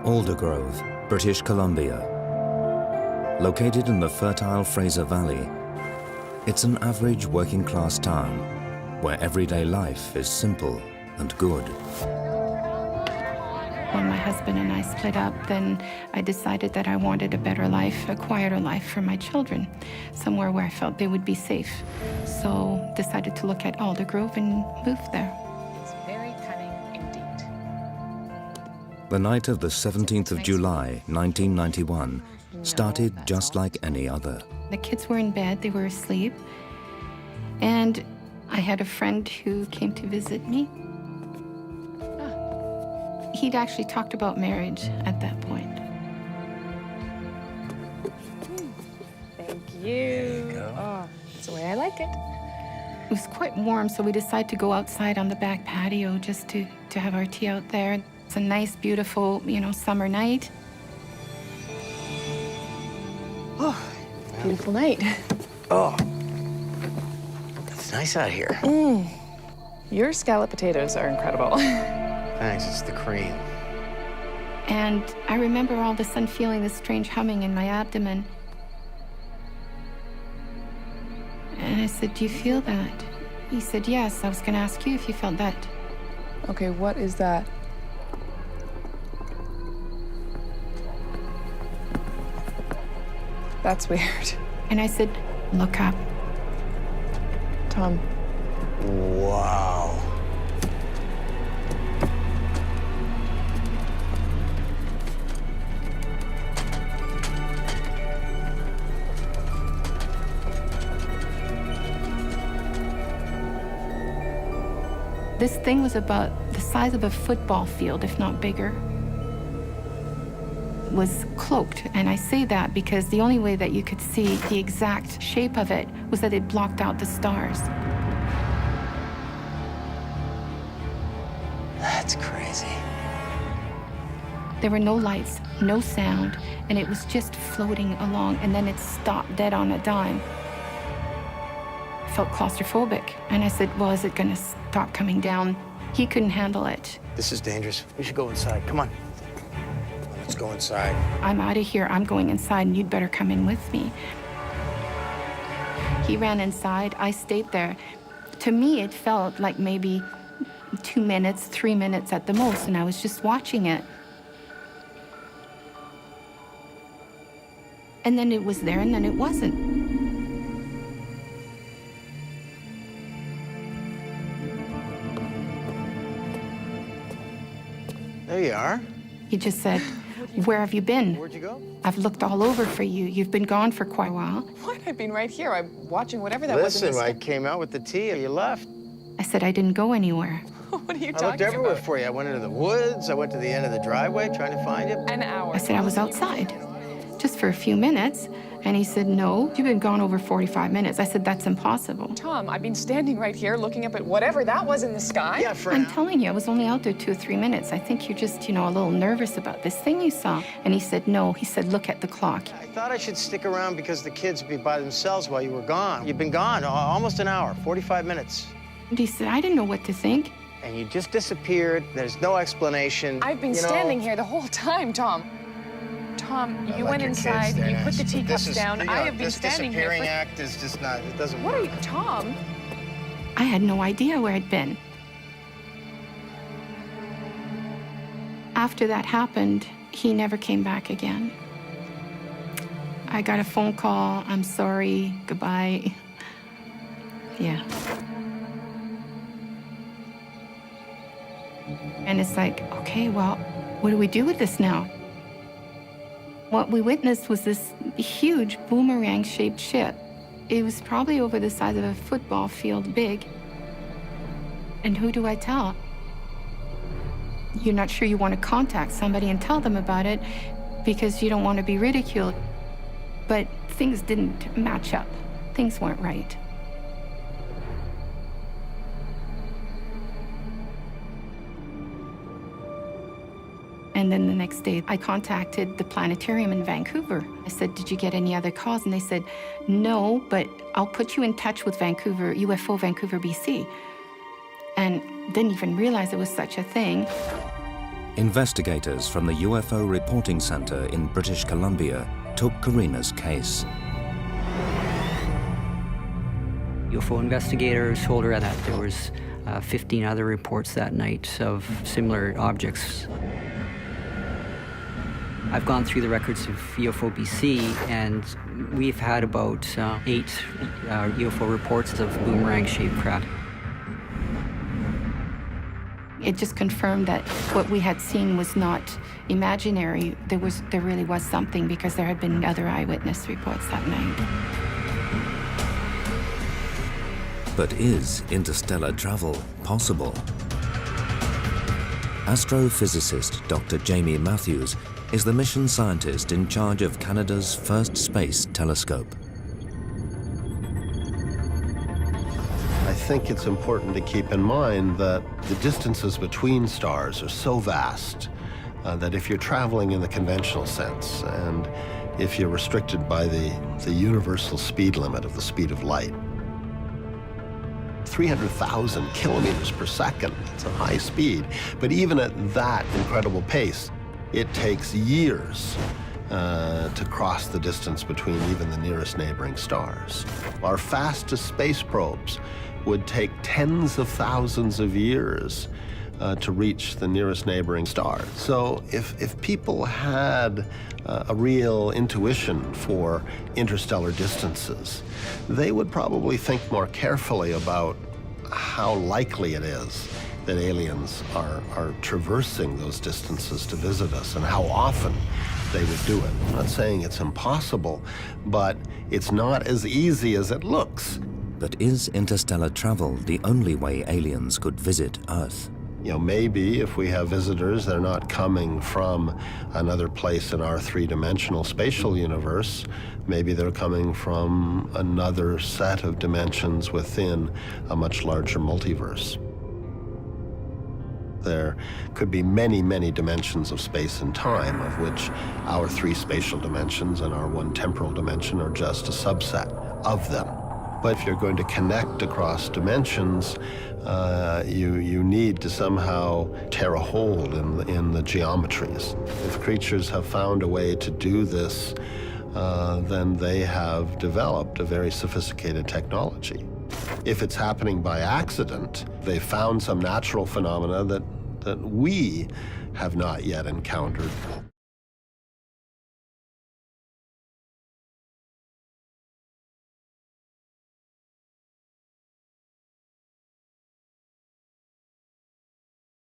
Aldergrove, British Columbia. Located in the fertile Fraser Valley, it's an average working-class town where everyday life is simple and good. When my husband and I split up, then I decided that I wanted a better life, a quieter life for my children, somewhere where I felt they would be safe. So decided to look at Aldergrove and moved there. It's very cunning indeed. The night of the 17th of July, 1991, started just like any other. The kids were in bed, they were asleep, and I had a friend who came to visit me. He'd actually talked about marriage at that point. Thank you. There you go. Oh, that's the way I like it. It was quite warm, so we decided to go outside on the back patio just to have our tea out there. It's a nice, beautiful, summer night. Oh, beautiful night. Oh, it's nice out here. Your scalloped potatoes are incredible. Thanks, it's the cream. And I remember all of a sudden feeling this strange humming in my abdomen. And I said, "Do you feel that?" He said, "Yes, I was going to ask you if you felt that." Okay, what is that? That's weird. And I said, "Look up." Tom. Wow. This thing was about the size of a football field, if not bigger. It was cloaked, and I say that because the only way that you could see the exact shape of it was that it blocked out the stars. That's crazy. There were no lights, no sound, and it was just floating along, and then it stopped dead on a dime. I felt claustrophobic, and I said, "Well, is it going to stop coming down?" He couldn't handle it. This is dangerous. We should go inside. Come on. Let's go inside. "I'm out of here. I'm going inside, and you'd better come in with me." He ran inside. I stayed there. To me, it felt like maybe 2 minutes, 3 minutes at the most, and I was just watching it. And then it was there, and then it wasn't. There you are. He just said, "Where have you been? Where'd you go? I've looked all over for you. You've been gone for quite a while." What? I've been right here. I'm watching whatever that was in Listen, the I came out with the tea and you left. I said, "I didn't go anywhere." What are you I talking looked everywhere about? for you. I went into the woods. I went to the end of the driveway trying to find you. An hour. I said, "I was outside, just for a few minutes." And he said, "No, you've been gone over 45 minutes. I said, "That's impossible." Tom, I've been standing right here looking up at whatever that was in the sky. Yeah, for I'm telling you, I was only out there 2 or 3 minutes. I think you're just, a little nervous about this thing you saw. And he said, "No." He said, "Look at the clock." I thought I should stick around because the kids would be by themselves while you were gone. You've been gone almost an hour, 45 minutes. And he said, "I didn't know what to think." And you just disappeared. There's no explanation. I've been standing here the whole time, Tom. Tom, you went inside, you put the teacups down. I have been standing here This disappearing for... act is just not, it doesn't What work. are you, Tom? I had no idea where I'd been. After that happened, he never came back again. I got a phone call, "I'm sorry, goodbye." Yeah. And it's like, okay, well, what do we do with this now? What we witnessed was this huge boomerang-shaped ship. It was probably over the size of a football field big. And who do I tell? You're not sure you want to contact somebody and tell them about it because you don't want to be ridiculed. But things didn't match up. Things weren't right. And then the next day, I contacted the planetarium in Vancouver. I said, "Did you get any other calls?" And they said, "No, but I'll put you in touch with Vancouver, UFO Vancouver, BC." And didn't even realize it was such a thing. investigators from the UFO Reporting Center in British Columbia took Corina's case. UFO investigators told her that there was 15 other reports that night of similar objects. I've gone through the records of UFO BC, and we've had about 8 UFO reports of boomerang-shaped craft. It just confirmed that what we had seen was not imaginary. There really was something, because there had been other eyewitness reports that night. But is interstellar travel possible? Astrophysicist Dr. Jamie Matthews is the mission scientist in charge of Canada's first space telescope. I think it's important to keep in mind that the distances between stars are so vast that if you're traveling in the conventional sense, and if you're restricted by the universal speed limit of the speed of light, 300,000 kilometers per second, it's a high speed, but even at that incredible pace, it takes years to cross the distance between even the nearest neighboring stars. Our fastest space probes would take tens of thousands of years to reach the nearest neighboring star. So if people had a real intuition for interstellar distances, they would probably think more carefully about how likely it is that aliens are traversing those distances to visit us, and how often they would do it. I'm not saying it's impossible, but it's not as easy as it looks. But is interstellar travel the only way aliens could visit Earth? You know, maybe if we have visitors, they're not coming from another place in our three-dimensional spatial universe. Maybe they're coming from another set of dimensions within a much larger multiverse. There could be many, many dimensions of space and time, of which our 3 spatial dimensions and our 1 temporal dimension are just a subset of them. But if you're going to connect across dimensions, you need to somehow tear a hole in the geometries. If creatures have found a way to do this, then they have developed a very sophisticated technology. If it's happening by accident, they found some natural phenomena that we have not yet encountered.